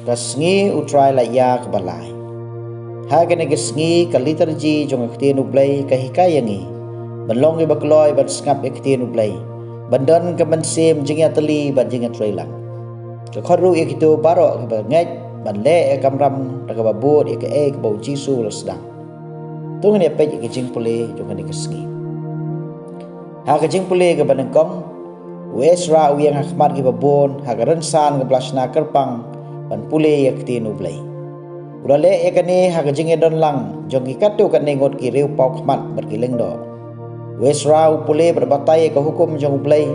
Kasngi utrai la ya kebalai. Hagen kesngi ka liturgi jong ketien ublay kahikayangi. Banlong iba kloy ban skap ketien ublay. Bandan ka bansim jingya teli ban jingya trailang. Ka khoru ikito baro ka ngai ban le kamram ka babut ik e ka bau jisu sedang. Tungan ya pej ke jing pule jong ni kesngi. Ha ke jing pule ka banengkong Wesra uyang hakmat ki babon hagaran san ke blasna kerpang ban pule ya ketien ublay. Urale ekane hagajing edon lang jong ikatu kan nengot ki reu pau khmat bergileng do. Wesra pule berbatai ke hukum jong ublay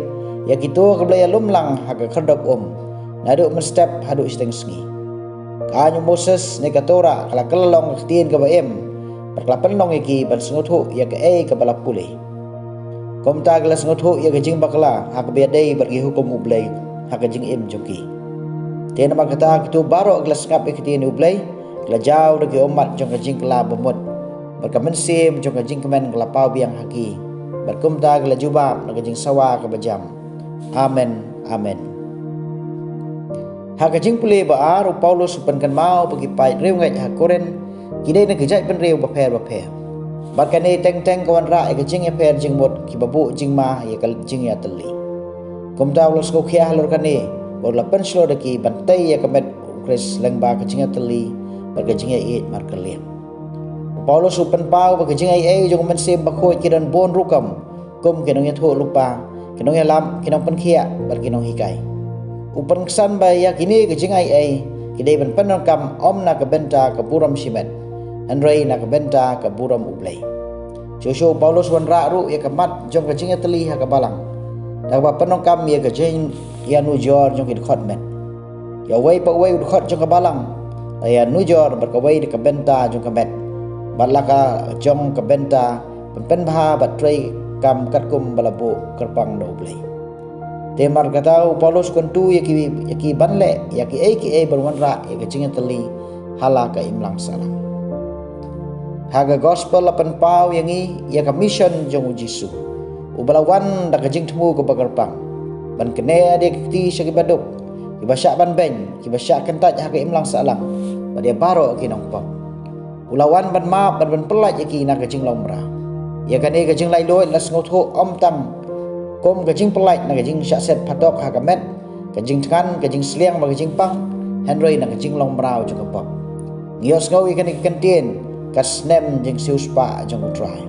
ya kitu ke blay alum lang haga khadok nadu mestep hadu isteng sngi. Kanyu Moses ne katora kala kelong ketien ke baem perklapen long iki ban senguthu ya ke ke bala pule. Komta gelas nguthu ya gajing bakla hak bedai bergi hukum ublay hak gajing jongki. Tiada mak kata kitu baro gelas ngap ketien ublay kala jauh dagi umat jong gajing kala bomot berkamensim jong gajing kemen kala pau biang haki berkumta kala jubab gajing sawa ke bejam. Amen. Amen. Hak gajing pule baar Paulus penkan mau bagi pai reu ngai hak Koren kidai ne gejai pen reu baper. Bakane teng kawan ra ke jing per jing mot ki babu jing ma ya kal jing ya teli. Komda ulos ko khia halor kane bor la penslo de ki bantai ya kamet ukres lengba ke jing ya teli bar ke jing ya it mar kelem. Paulus upen pau ba ke jing ai jong men sem bakoi ki dan bon rukam kom ke nong ya tho lupa ke nong ya lam ke nong pen khia bar ke nong hikai. Upen kesan ba ya kini ke jing ai ki dei ban pen kam om na ke benta ke buram simet. Andrei nak benta ke buram ublay. Joshua Paulus wan ru ya kemat jong ke jing teli ha ke balang. Dak ba penong kam ya ke jing ya nujor jong ke khot men. Ya wei pa wei khot jong ke balang. Ya nujor berkawai de ke benta jong ke met. Balaka jong ke benta pen bha batrei kam katkum balabu kerpang do ublay. Temar katau Paulus kuntu ya ki banle ya ki berwan ra ya ke jing teli hala ka imlang salam. Haga gospel lapan pau yangi ya ka mission jong Jisu. Ubalawan da kajing temu ke bagarpang. Ban kene dia kiti segi baduk. Ki basyak ban ben, ki basyak kentat haga imlang salam. Ba dia baro ki nong pang. Ulawan ban maap ban pelat ya ki na kajing lomra. Ya kane kajing lai loit las ngotho om tam. Kom kajing pelat na kajing syak set padok haga met. Kajing tekan, kajing seliang ba kajing pang. Henry na kajing lomra jong pang. Ngios ngau ikan kentien kasnem jeng siuspa jong utrai.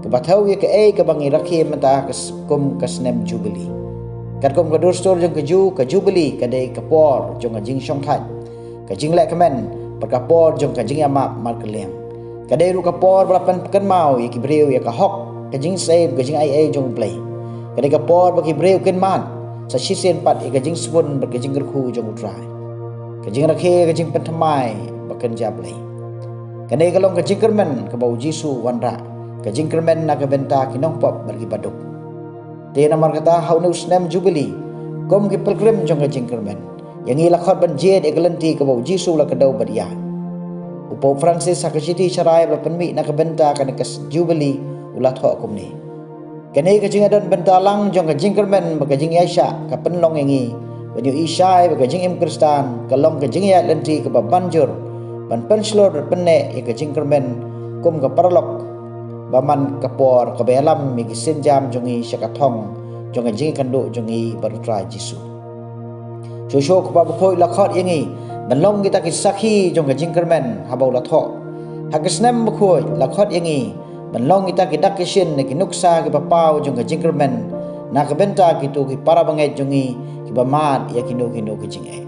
Kebathau ya ke bangi rakhi menta kum kasnem jubili. Kat kum kadur stor jong ke jubili kadai kapor jong jing syong that. Kajing lek kemen perkapor jong kajing amap mal kelem. Kadai ru kapor belapan pekan mau ya kibreu ya ka hok kajing save kajing ai jong play. Kadai kapor bagi breu ken man sa sisen pat ya kajing spun berkajing gerku jong utrai. Kajing rakhi kajing pentamai bakan jablay. Kane kalong ke jingkermen ke bau Jisu wanra ke jingkermen na ke benta kinong pop bagi baduk. Dia namar kata haunu snem jubili kom ke pilgrim jong ke jingkermen yang ilakhat banjed egalenti ke bau Jisu la ke dau badia. Upo Francis sakasiti carai berpenmi na ke benta kane ke jubili ulat ho kom ni. Kane ke jingadon benta lang jong ke jingkermen bagi jing Aisha ke penlong yangi banyu Isai bagi jing Im Kristan kalong ke jing ya lenti ke banjur ban penslor penne ya ke jingkermen kum ke parlok baman kapor ke belam mi senjam jongi syakathong jonga jing kandu jongi barutra Jisu. Joshua ko babukoi lakhot yangi banlong kita kisakhi jonga jingkermen habau latho hagesnem bukoi lakhot yangi banlong kita kidak kisin ne kinuksa ke papau jonga jingkermen na ke benta kitu ki para bangai jongi ki bamat ya kinu ke jingai.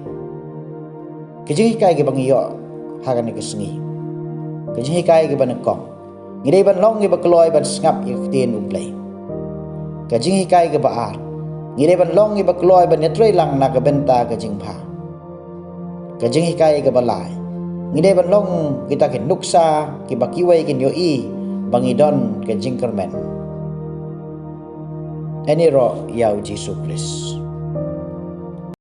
Kijing kai ke bangiyo hagan ke sengi. Kejih kai ke banengkong. Ngidai ban long ke bakloi ban sngap ke ketien ublay. Kejih kai ke baar. Ngidai ban long ke bakloi ban netrei lang na ke benta ke jingpha. Kejih kai ke balai. Ngidai ban long kita ke nuksa ke bakiwai ke nyoi bangidon ke jingkermen. Ini roh Yau Jisu Kristus.